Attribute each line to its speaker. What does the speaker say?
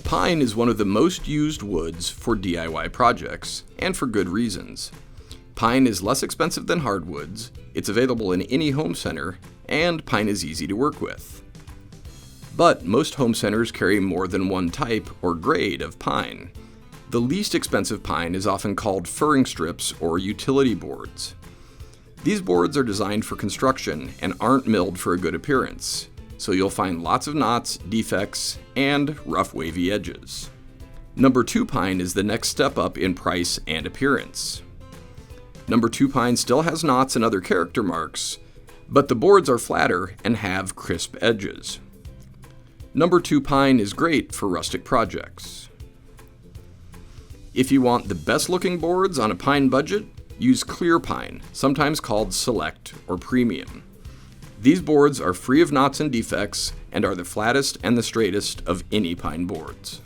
Speaker 1: Pine is one of the most used woods for DIY projects, and for good reasons. Pine is less expensive than hardwoods, it's available in any home center, and pine is easy to work with. But most home centers carry more than one type or grade of pine. The least expensive pine is often called furring strips or utility boards. These boards are designed for construction and aren't milled for a good appearance, so you'll find lots of knots, defects, and rough wavy edges. Number 2 pine is the next step up in price and appearance. Number 2 pine still has knots and other character marks, but the boards are flatter and have crisp edges. Number 2 pine is great for rustic projects. If you want the best looking boards on a pine budget, use clear pine, sometimes called select or premium. These boards are free of knots and defects and are the flattest and the straightest of any pine boards.